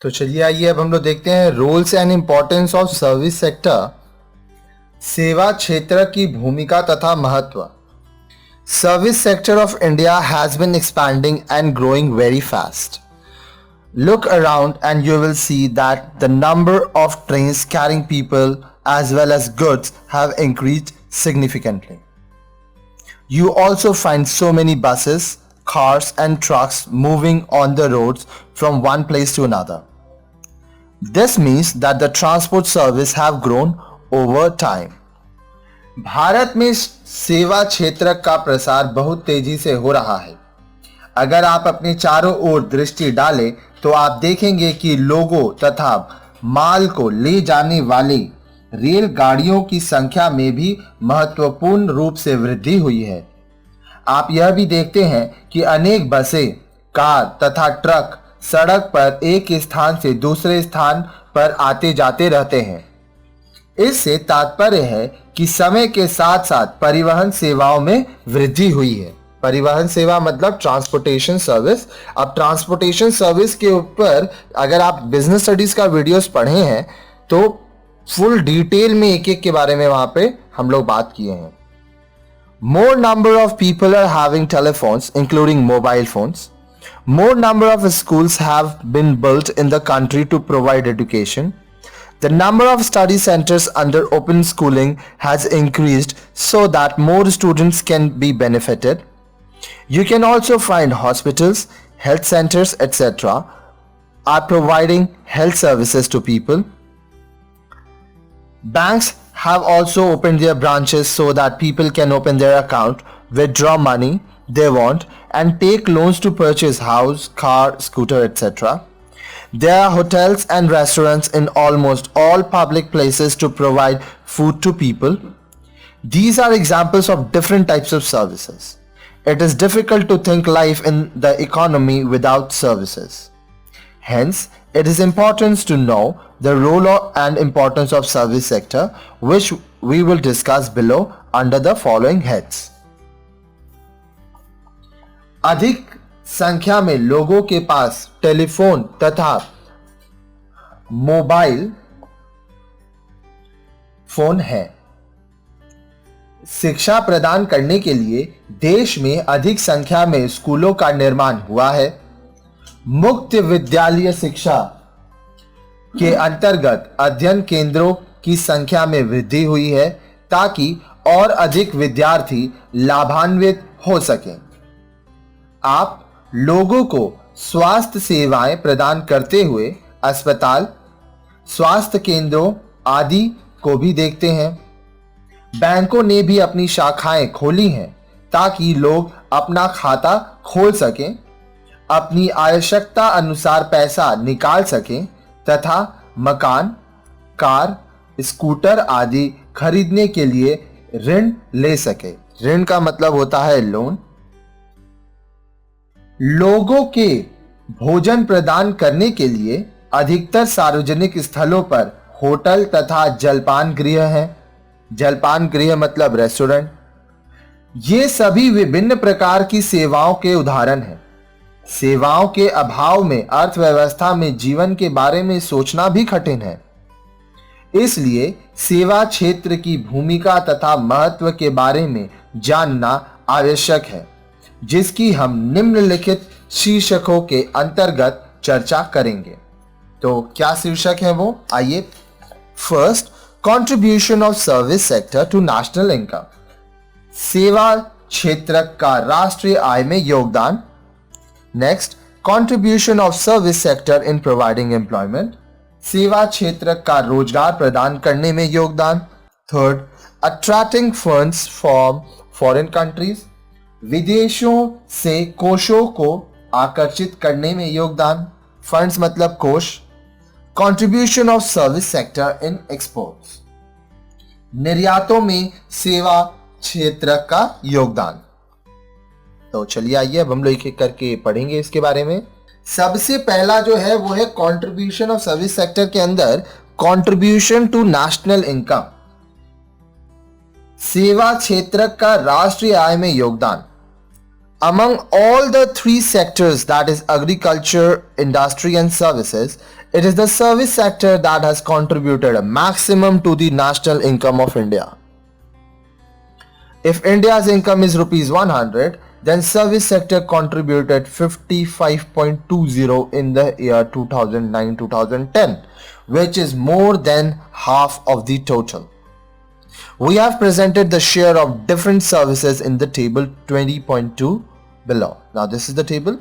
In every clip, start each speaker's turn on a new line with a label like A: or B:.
A: तो चलिए आइए अब हम लोग देखते हैं roles and importance of service sector. सेवा क्षेत्र की भूमिका तथा महत्व। Service sector of India has been expanding and growing very fast. Look around and you will see that the number of trains carrying people as well as goods have increased significantly. You also find so many buses, cars and trucks moving on the roads from one place to another. This means that the transport service have grown over time. Bharat में सेवा क्षेत्र का प्रसार बहुत तेजी से हो रहा है. अगर आप अपने चारों ओर दृष्टि डालें तो आप देखेंगे कि लोगों तथा माल को ले जाने वाली रेलगाड़ियों की संख्या में भी महत्वपूर्ण रूप से वृद्धि हुई है. आप यह भी देखते हैं कि अनेक बसें, कार तथा ट्रक सड़क पर एक स्थान से दूसरे स्थान पर आते जाते रहते हैं. इससे तात्पर्य है कि समय के साथ साथ परिवहन सेवाओं में वृद्धि हुई है. परिवहन सेवा मतलब ट्रांसपोर्टेशन सर्विस. अब ट्रांसपोर्टेशन सर्विस के ऊपर अगर आप बिजनेस स्टडीज का वीडियोस पढ़े हैं तो फुल डिटेल में एक एक के बारे में वहां पे हम लोग बात किए हैं. More number of people are having telephones including mobile phones. More number of schools have been built in the country to provide education. The number of study centers under open schooling has increased so that more students can be benefited. You can also find hospitals, health centers, etc. are providing health services to people. Banks have also opened their branches so that people can open their account, withdraw money they want, and take loans to purchase house, car, scooter, etc. There are hotels and restaurants in almost all public places to provide food to people. These are examples of different types of services. It is difficult to think life in the economy without services. Hence, it is important to know the role and importance of service sector, which we will discuss below under the following heads. अधिक संख्या में लोगों के पास telephone तथा mobile phone है. शिक्षा प्रदान करने के लिए देश में अधिक संख्या में स्कूलों का निर्माण हुआ है. मुक्त विद्यालय शिक्षा के अंतर्गत अध्ययन केंद्रों की संख्या में वृद्धि हुई है ताकि और अधिक विद्यार्थी लाभान्वित हो सकें. आप लोगों को स्वास्थ्य सेवाएं प्रदान करते हुए अस्पताल, स्वास्थ्य केंद्रों आदि को भी देखते हैं. बैंकों ने भी अपनी शाखाएं खोली हैं ताकि लोग अपना खाता खोल सकें, अपनी आवश्यकता अनुसार पैसा निकाल सकें तथा मकान, कार, स्कूटर आदि खरीदने के लिए ऋण ले सके. ऋण का मतलब होता है लोन. लोगों के भोजन प्रदान करने के लिए अधिकतर सार्वजनिक स्थलों पर होटल तथा जलपान गृह हैं. जलपान गृह मतलब रेस्टोरेंट. ये सभी विभिन्न प्रकार की सेवाओं के उदाहरण हैं. सेवाओं के अभाव में अर्थव्यवस्था में जीवन के बारे में सोचना भी कठिन है. इसलिए सेवा क्षेत्र की भूमिका तथा महत्व के बारे में जानना आवश्यक है, जिसकी हम निम्नलिखित शीर्षकों के अंतर्गत चर्चा करेंगे. तो क्या शीर्षक है वो, आइए. First, contribution of service sector to national income. सेवा क्षेत्र का राष्ट्रीय आय में योगदान. Next, contribution of service sector in providing employment. सेवा क्षेत्र का रोजगार प्रदान करने में योगदान. Third, attracting funds from foreign countries. विदेशों से कोषों को आकर्षित करने में योगदान. फंड्स मतलब कोष. Contribution of service sector in exports. निर्यातों में सेवा क्षेत्र का योगदान. तो चलिए आइए अब हम लोग एक एक करके पढ़ेंगे इसके बारे में. सबसे पहला जो है वो है कंट्रीब्यूशन ऑफ सर्विस सेक्टर के अंदर कंट्रीब्यूशन टू नेशनल इनकम. सेवा क्षेत्र का राष्ट्रीय आय में योगदान. Among all the three sectors, that is agriculture, industry and services, It is the service sector that has contributed a maximum to the national income of India. If India's income is rupees 100, then service sector contributed 55.20 in the year 2009-2010, which is more than half of the total. We have presented the share of different services in the table 20.2 below. Now this is the table.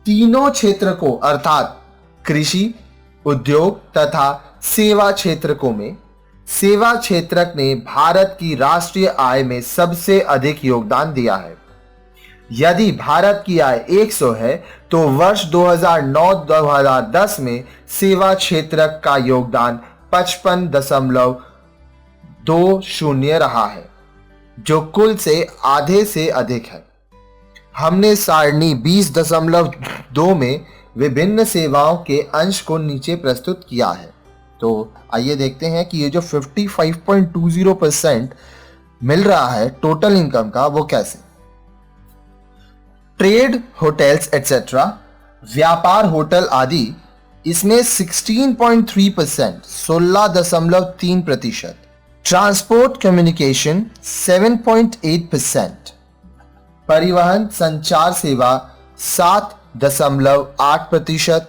A: तीनों क्षेत्र को अर्थात कृषि, उद्योग तथा सेवा क्षेत्रकों में सेवा क्षेत्रक ने भारत की राष्ट्रीय आय में सबसे अधिक योगदान दिया है। यदि भारत की आय 100 है तो वर्ष 2009-2010 में सेवा क्षेत्रक का योगदान 55.20 रहा है, जो कुल से आधे से अधिक है। हमने सारणी 20.2 में विभिन्न सेवाओं के अंश को नीचे प्रस्तुत किया है। तो आइए देखते हैं कि ये जो 55.20% मिल रहा है टोटल इनकम का, वो कैसे। ट्रेड, होटल्स एटसेट्रा, व्यापार, होटल आदि, इसमें 16.3%, 16.3%। ट्रांसपोर्ट कम्युनिकेशन 7.8%, परिवहन संचार सेवा 7.8%,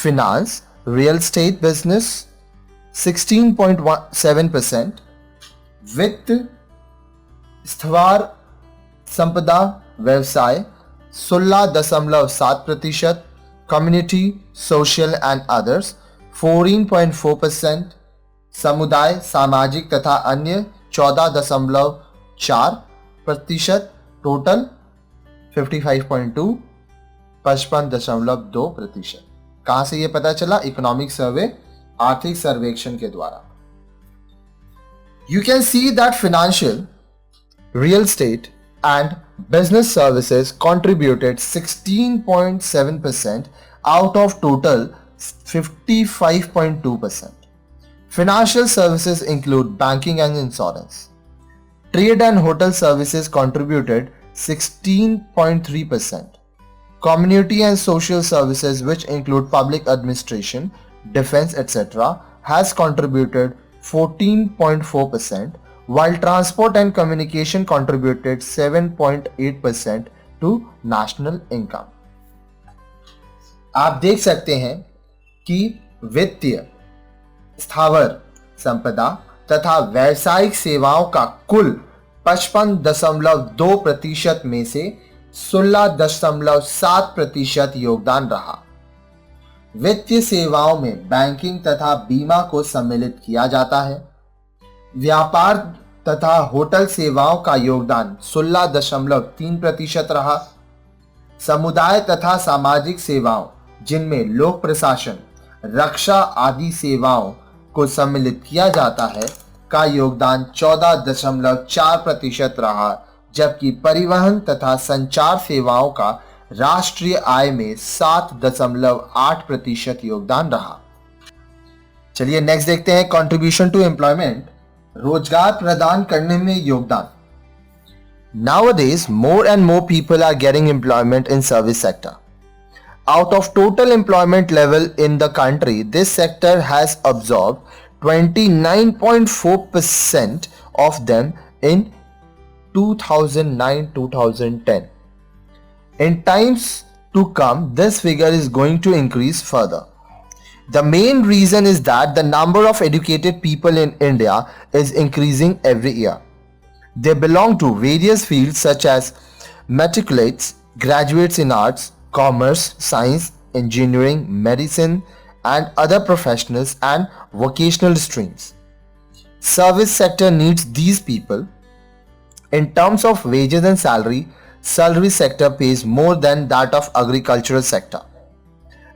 A: फिनांस रियल एस्टेट बिजनेस 16.7%, वित्त स्थावर संपदा व्यवसाय 16.7%, कम्युनिटी सोशल एंड अदर्स 14.4%, समुदाय सामाजिक तथा अन्य 14.4%, टोटल 55.2, 55.2%। कहां से यह पता चला? इकोनॉमिक सर्वे, आर्थिक सर्वेक्षण के द्वारा। You can see that financial, real estate and business services contributed 16.7% out of total 55.2%. Financial services include banking and insurance. Trade and hotel services contributed 16.3%. Community and social services, which include public administration, defense, etc., has contributed 14.4%, while transport and communication contributed 7.8% to national income. आप देख सकते हैं कि वित्तीय, स्थावर संपदा तथा व्यावसायिक सेवाओं का कुल 55.2% में से 16.7% योगदान रहा। वित्तीय सेवाओं में बैंकिंग तथा बीमा को सम्मिलित किया जाता है। व्यापार तथा होटल सेवाओं का योगदान 16.3% रहा। समुदाय तथा सामाजिक सेवाओं, जिनमें लोक प्रशासन, रक्षा आदि सेवाओं को सम्मिलित किया जाता है, का योगदान 14.4% रहा, जबकि परिवहन तथा संचार सेवाओं का राष्ट्रीय आय में 7.8% योगदान रहा। चलिए नेक्स्ट देखते हैं कंट्रीब्यूशन टू एम्प्लॉयमेंट, रोजगार प्रदान करने में योगदान। Nowadays, more and more people are getting employment in service sector. Out of total employment level in the country, this sector has absorbed 29.4% of them in 2009-2010. In times to come, this figure is going to increase further. The main reason is that the number of educated people in India is increasing every year. They belong to various fields such as matriculates, graduates in arts, commerce, science, engineering, medicine, and other professionals and vocational streams. Service sector needs these people. In terms of wages and salary, service sector pays more than that of agricultural sector.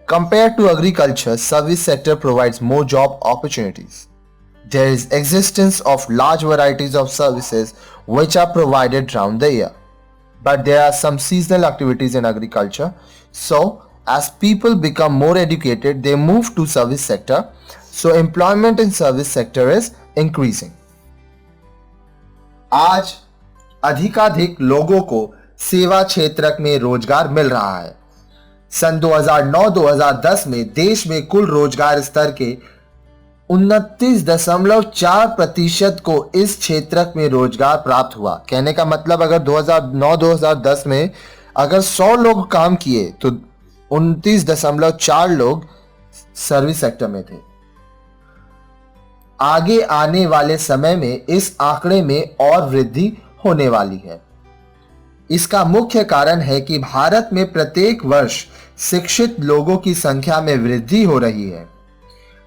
A: Compared to agriculture, service sector provides more job opportunities. There is existence of large varieties of services which are provided round the year. But there are some seasonal activities in agriculture. So, as people become more educated, they move to service sector. So, employment in service sector is increasing. आज अधिकाधिक लोगों को सेवा क्षेत्र में रोजगार मिल रहा है। सन 2009-2010 में देश में कुल रोजगार स्तर के 29.4% को इस क्षेत्र में रोजगार प्राप्त हुआ। कहने का मतलब अगर 2009-2010 में अगर 100 लोग काम किए तो 29.4 लोग सर्विस सेक्टर में थे। आगे आने वाले समय में इस आंकड़े में और वृद्धि होने वाली है। इसका मुख्य कारण है कि भारत में प्रत्येक वर्ष शिक्षित लोगों की संख्या में वृद्धि हो रही है।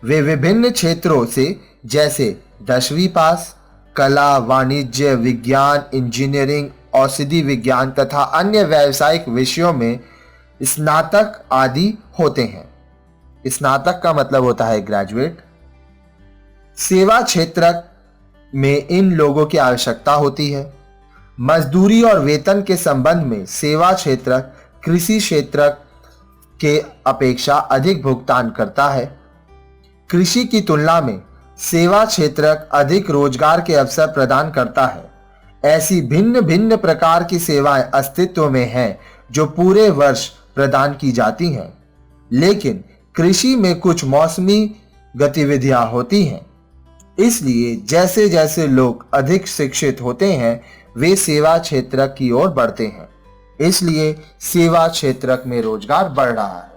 A: वे विभिन्न क्षेत्रों से जैसे 10वीं पास, कला, वाणिज्य, विज्ञान, इंजीनियरिंग, औषधि विज्ञान तथा अन्य व्यावसायिक विषयों में स्नातक आदि होते हैं। स्नातक का मतलब होता है ग्रेजुएट। सेवा क्षेत्र में इन लोगों की आवश्यकता होती है। मजदूरी और वेतन के संबंध में सेवा क्षेत्र कृषि क्षेत्र के अपेक्षा अधिक भुगतान करता है। कृषि की तुलना में सेवा क्षेत्र अधिक रोजगार के अवसर प्रदान करता है। ऐसी भिन्न भिन्न प्रकार की सेवाएं अस्तित्व में हैं जो पूरे वर्ष प्रदान की जाती हैं, लेकिन कृषि में कुछ मौसमी गतिविधियां होती हैं। इसलिए जैसे जैसे लोग अधिक शिक्षित होते हैं वे सेवा क्षेत्र की ओर बढ़ते हैं। इसलिए सेवा क्षेत्र में रोजगार बढ़ रहा है।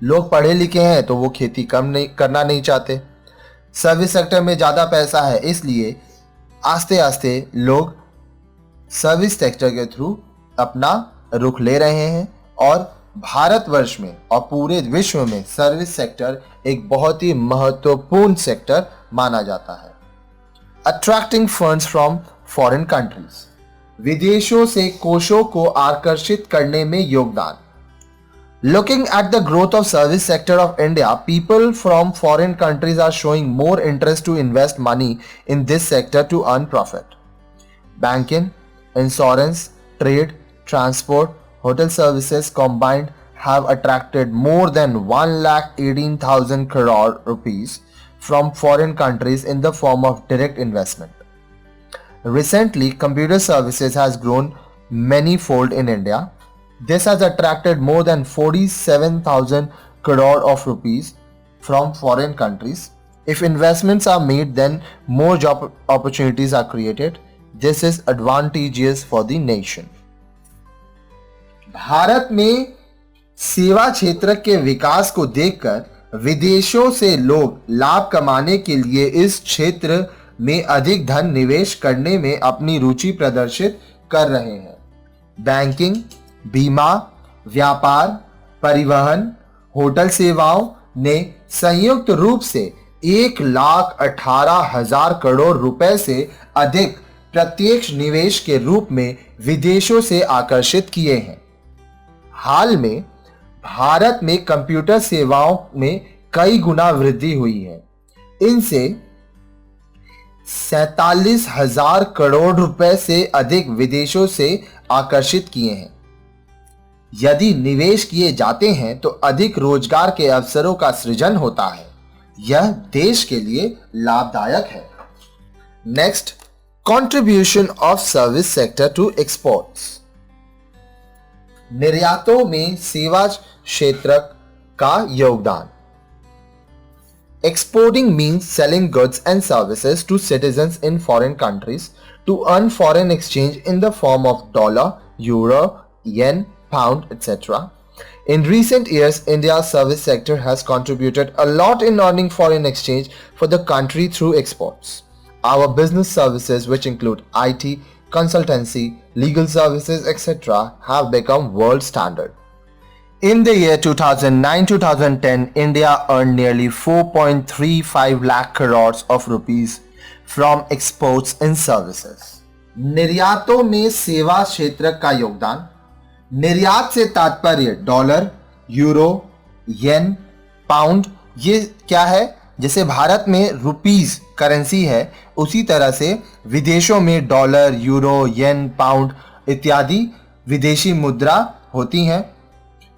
A: लोग पढ़े लिखे हैं तो वो खेती करना नहीं चाहते। सर्विस सेक्टर में ज़्यादा पैसा है, इसलिए आस्ते आस्ते लोग सर्विस सेक्टर के थ्रू अपना रुख ले रहे हैं और भारतवर्ष में और पूरे विश्व में सर्विस सेक्टर एक बहुत ही महत्वपूर्ण सेक्टर माना जाता है। Attracting funds from foreign countries, विदेशों से कोषों को आकर्षित करने में योगदान। Looking at the growth of service sector of India, people from foreign countries are showing more interest to invest money in this sector to earn profit. Banking, insurance, trade, transport, hotel services combined have attracted more than 1,18,000 crore rupees from foreign countries in the form of direct investment. Recently, computer services has grown many-fold in India. This has attracted more than 47,000 crore of rupees from foreign countries. If investments are made, then more job opportunities are created. This is advantageous for the nation. Bharat में सेवा क्षेत्र के विकास को देखकर विदेशों से लोग लाभ कमाने के लिए इस क्षेत्र में अधिक धन निवेश करने में अपनी रुचि प्रदर्शित कर रहे हैं। बैंकिंग, बीमा, व्यापार, परिवहन, होटल सेवाओं ने संयुक्त रूप से 1,18,000 करोड़ रुपए से अधिक प्रत्यक्ष निवेश के रूप में विदेशों से आकर्षित किए हैं। हाल में भारत में कंप्यूटर सेवाओं में कई गुना वृद्धि हुई है। इनसे 47,000 करोड़ रुपए से अधिक विदेशों से आकर्षित किए हैं। यदि निवेश किए जाते हैं तो अधिक रोजगार के अवसरों का सृजन होता है। यह देश के लिए लाभदायक है। Next, contribution of service sector to exports. निर्यातों में सेवा क्षेत्र का योगदान। Exporting means selling goods and services to citizens in foreign countries to earn foreign exchange in the form of dollar, euro, yen, pound, etc. In recent years, India's service sector has contributed a lot in earning foreign exchange for the country through exports. Our business services, which include IT, consultancy, legal services, etc., have become world standard. In the year 2009-2010, India earned nearly 4.35 lakh crores of rupees from exports and services. निर्यातों में सेवा क्षेत्र का योगदान। निर्यात से तात्पर्य dollar, euro, येन, pound, ये क्या है? जैसे भारत में रुपीस करेंसी है, उसी तरह से विदेशों में डॉलर, यूरो, येन, पाउंड इत्यादि विदेशी मुद्रा होती हैं।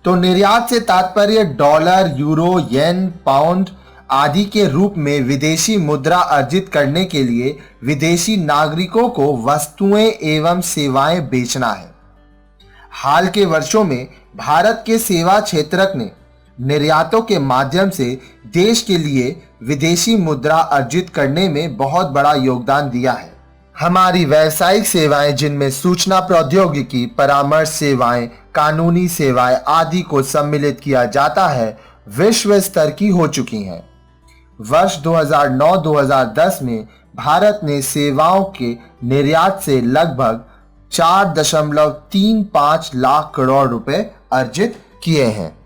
A: तो निर्यात से तात्पर्य डॉलर, यूरो, येन, पाउंड आदि के रूप में विदेशी मुद्रा अर्जित करने के लिए विदेशी नागरिकों को वस्तुएं एवं सेवाएं बेचना है। हाल के वर्षों में भारत के सेवा क्षेत्रक ने निर्यातों के माध्यम से देश के लिए विदेशी मुद्रा अर्जित करने में बहुत बड़ा योगदान दिया है। हमारी व्यावसायिक सेवाएं, जिनमें सूचना प्रौद्योगिकी, परामर्श सेवाएं, कानूनी सेवाएं आदि को सम्मिलित किया जाता है, विश्व स्तर की हो चुकी हैं। वर्ष 2009-2010 में भारत ने सेवाओं के निर्यात से लगभग 4.35 लाख करोड़ रुपए अर्जित किए हैं।